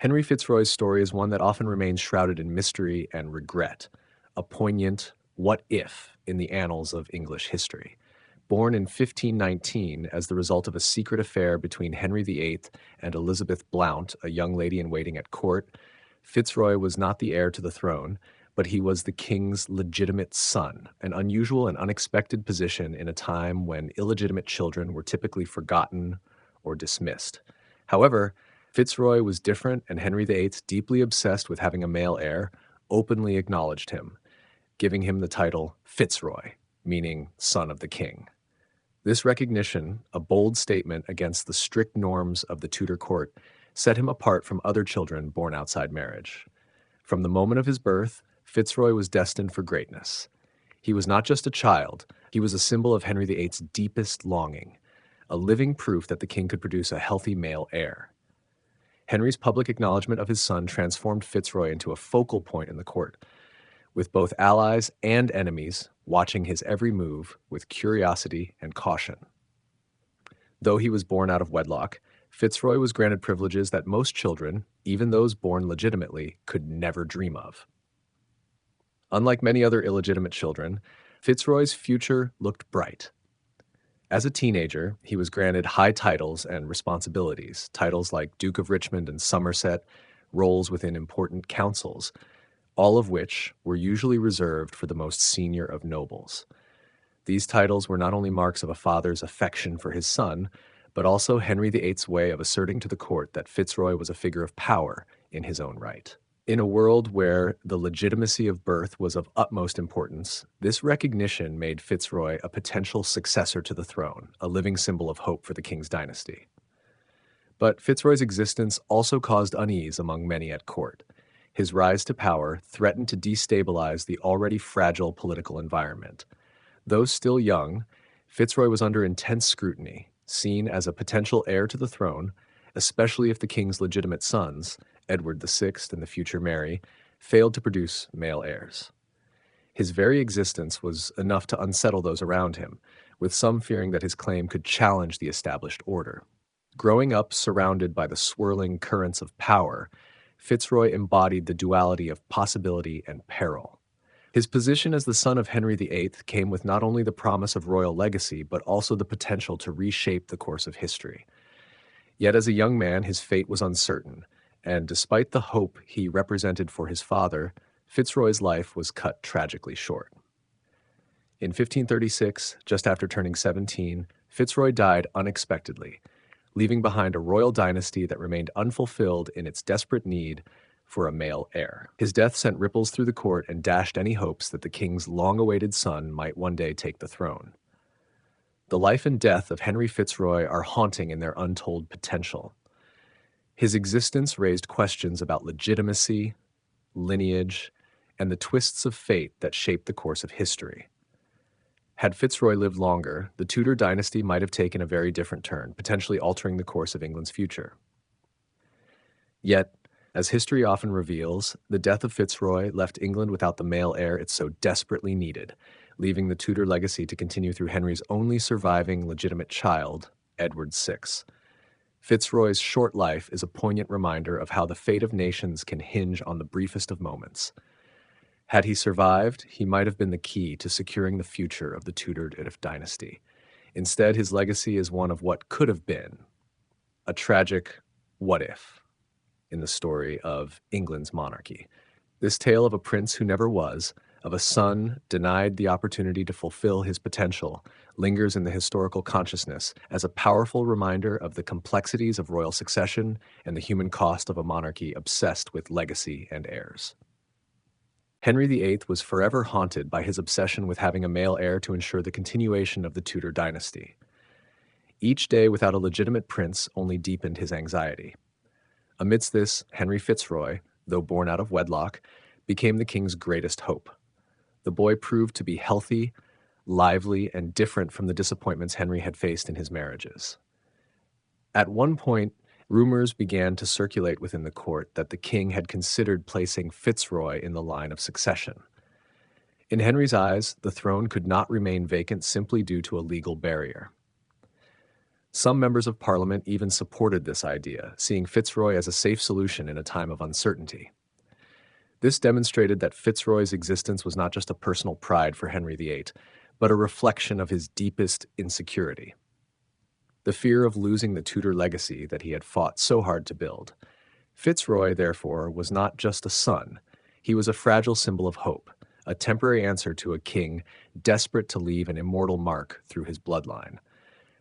Henry FitzRoy's story is one that often remains shrouded in mystery and regret, a poignant what if in the annals of English history. Born in 1519 as the result of a secret affair between Henry VIII and Elizabeth Blount, a young lady in waiting at court, FitzRoy was not the heir to the throne, but he was the king's legitimate son, an unusual and unexpected position in a time when illegitimate children were typically forgotten or dismissed. However, FitzRoy was different, and Henry VIII, deeply obsessed with having a male heir, openly acknowledged him, giving him the title FitzRoy, meaning son of the king. This recognition, a bold statement against the strict norms of the Tudor court, set him apart from other children born outside marriage. From the moment of his birth, FitzRoy was destined for greatness. He was not just a child, he was a symbol of Henry VIII's deepest longing, a living proof that the king could produce a healthy male heir. Henry's public acknowledgement of his son transformed FitzRoy into a focal point in the court, with both allies and enemies watching his every move with curiosity and caution. Though he was born out of wedlock, FitzRoy was granted privileges that most children, even those born legitimately, could never dream of. Unlike many other illegitimate children, FitzRoy's future looked bright. As a teenager, he was granted high titles and responsibilities, titles like Duke of Richmond and Somerset, roles within important councils, all of which were usually reserved for the most senior of nobles. These titles were not only marks of a father's affection for his son, but also Henry VIII's way of asserting to the court that FitzRoy was a figure of power in his own right. In a world where the legitimacy of birth was of utmost importance, this recognition made FitzRoy a potential successor to the throne, a living symbol of hope for the king's dynasty. But FitzRoy's existence also caused unease among many at court. His rise to power threatened to destabilize the already fragile political environment. Though still young, FitzRoy was under intense scrutiny, seen as a potential heir to the throne, especially if the king's legitimate sons, Edward VI and the future Mary, failed to produce male heirs. His very existence was enough to unsettle those around him, with some fearing that his claim could challenge the established order. Growing up surrounded by the swirling currents of power, FitzRoy embodied the duality of possibility and peril. His position as the son of Henry VIII came with not only the promise of royal legacy, but also the potential to reshape the course of history. Yet as a young man, his fate was uncertain, and despite the hope he represented for his father, FitzRoy's life was cut tragically short. In 1536, just after turning 17, FitzRoy died unexpectedly, leaving behind a royal dynasty that remained unfulfilled in its desperate need for a male heir. His death sent ripples through the court and dashed any hopes that the king's long-awaited son might one day take the throne. The life and death of Henry FitzRoy are haunting in their untold potential. His existence raised questions about legitimacy, lineage, and the twists of fate that shaped the course of history. Had FitzRoy lived longer, the Tudor dynasty might have taken a very different turn, potentially altering the course of England's future. Yet, as history often reveals, the death of FitzRoy left England without the male heir it so desperately needed, leaving the Tudor legacy to continue through Henry's only surviving legitimate child, Edward VI. FitzRoy's short life is a poignant reminder of how the fate of nations can hinge on the briefest of moments. Had he survived, he might have been the key to securing the future of the Tudor dynasty. Instead, his legacy is one of what could have been, a tragic what if in the story of England's monarchy. This tale of a prince who never was, of a son denied the opportunity to fulfill his potential, lingers in the historical consciousness as a powerful reminder of the complexities of royal succession and the human cost of a monarchy obsessed with legacy and heirs. Henry VIII was forever haunted by his obsession with having a male heir to ensure the continuation of the Tudor dynasty. Each day without a legitimate prince only deepened his anxiety. Amidst this, Henry FitzRoy, though born out of wedlock, became the king's greatest hope. The boy proved to be healthy, lively, and different from the disappointments Henry had faced in his marriages. At one point, rumors began to circulate within the court that the king had considered placing FitzRoy in the line of succession. In Henry's eyes, the throne could not remain vacant simply due to a legal barrier. Some members of parliament even supported this idea, seeing Fitzroy as a safe solution in a time of uncertainty. This demonstrated that Fitzroy's existence was not just a personal pride for Henry VIII, but a reflection of his deepest insecurity. The fear of losing the Tudor legacy that he had fought so hard to build. Fitzroy, therefore, was not just a son. He was a fragile symbol of hope, a temporary answer to a king desperate to leave an immortal mark through his bloodline.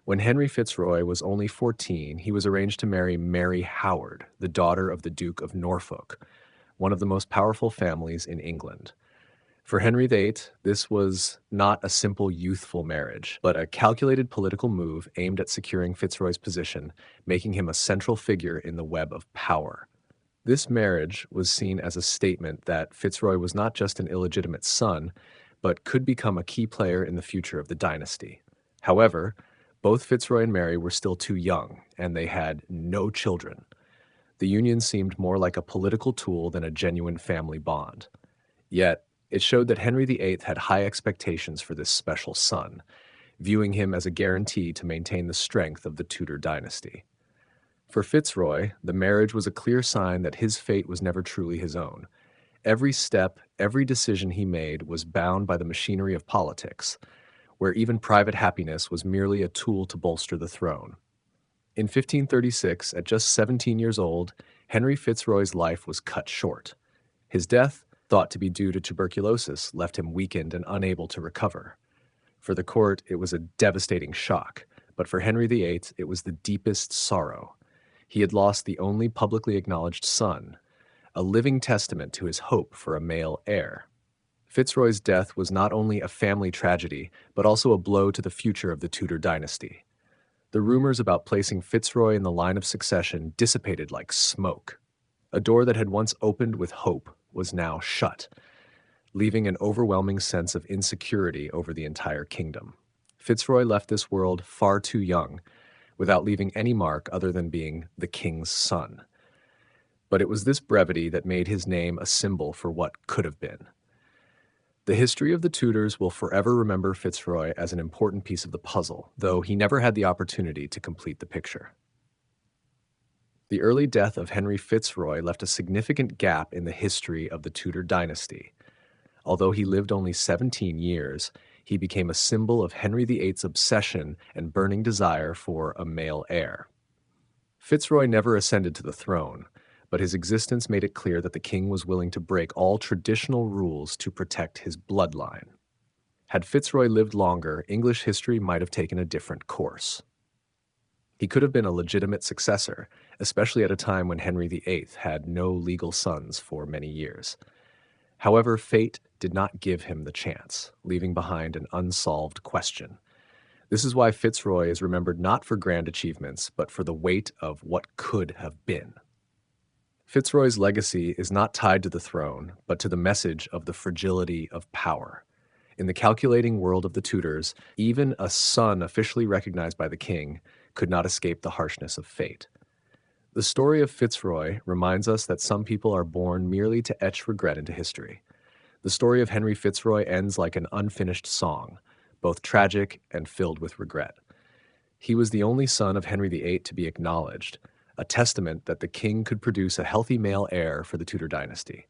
When Henry FitzRoy was only 14, he was arranged to marry Mary Howard, the daughter of the Duke of Norfolk, one of the most powerful families in England. For Henry VIII, this was not a simple youthful marriage, but a calculated political move aimed at securing Fitzroy's position, making him a central figure in the web of power. This marriage was seen as a statement that Fitzroy was not just an illegitimate son, but could become a key player in the future of the dynasty. However, both Fitzroy and Mary were still too young, and they had no children. The union seemed more like a political tool than a genuine family bond. Yet, it showed that Henry VIII had high expectations for this special son, viewing him as a guarantee to maintain the strength of the Tudor dynasty. For Fitzroy, the marriage was a clear sign that his fate was never truly his own. Every step, every decision he made was bound by the machinery of politics, where even private happiness was merely a tool to bolster the throne. In 1536, at just 17 years old, Henry FitzRoy's life was cut short. His death, thought to be due to tuberculosis, left him weakened and unable to recover. For the court, it was a devastating shock, but for Henry VIII, it was the deepest sorrow. He had lost the only publicly acknowledged son, a living testament to his hope for a male heir. Fitzroy's death was not only a family tragedy, but also a blow to the future of the Tudor dynasty. The rumors about placing Fitzroy in the line of succession dissipated like smoke. A door that had once opened with hope was now shut, leaving an overwhelming sense of insecurity over the entire kingdom. Fitzroy left this world far too young, without leaving any mark other than being the king's son. But it was this brevity that made his name a symbol for what could have been. The history of the Tudors will forever remember Fitzroy as an important piece of the puzzle, though he never had the opportunity to complete the picture. The early death of Henry FitzRoy left a significant gap in the history of the Tudor dynasty. Although he lived only 17 years, he became a symbol of Henry VIII's obsession and burning desire for a male heir. Fitzroy never ascended to the throne, but his existence made it clear that the king was willing to break all traditional rules to protect his bloodline. Had Fitzroy lived longer, English history might have taken a different course. He could have been a legitimate successor, especially at a time when Henry VIII had no legal sons for many years. However, fate did not give him the chance, leaving behind an unsolved question. This is why Fitzroy is remembered not for grand achievements, but for the weight of what could have been. Fitzroy's legacy is not tied to the throne, but to the message of the fragility of power. In the calculating world of the Tudors, even a son officially recognized by the king could not escape the harshness of fate. The story of Fitzroy reminds us that some people are born merely to etch regret into history. The story of Henry FitzRoy ends like an unfinished song, both tragic and filled with regret. He was the only son of Henry VIII to be acknowledged, a testament that the king could produce a healthy male heir for the Tudor dynasty.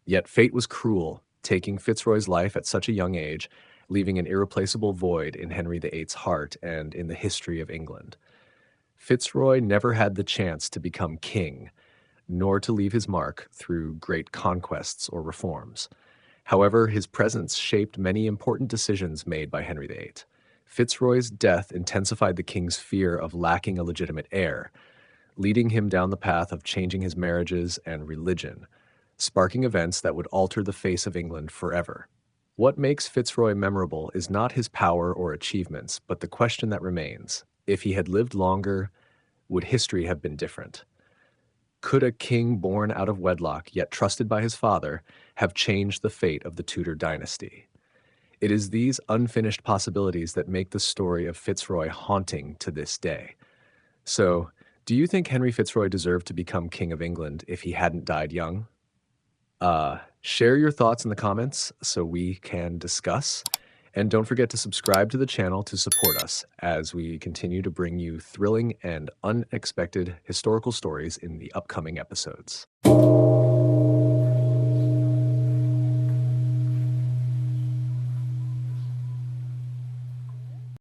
Yet fate was cruel, taking Fitzroy's life at such a young age, leaving an irreplaceable void in Henry VIII's heart and in the history of England. Fitzroy never had the chance to become king, nor to leave his mark through great conquests or reforms. However, his presence shaped many important decisions made by Henry VIII. Fitzroy's death intensified the king's fear of lacking a legitimate heir, leading him down the path of changing his marriages and religion, sparking events that would alter the face of England forever. What makes Fitzroy memorable is not his power or achievements, but the question that remains: if he had lived longer, would history have been different? Could a king born out of wedlock, yet trusted by his father, have changed the fate of the Tudor dynasty? It is these unfinished possibilities that make the story of Fitzroy haunting to this day. So, do you think Henry FitzRoy deserved to become King of England if he hadn't died young? Share your thoughts in the comments so we can discuss. And don't forget to subscribe to the channel to support us as we continue to bring you thrilling and unexpected historical stories in the upcoming episodes.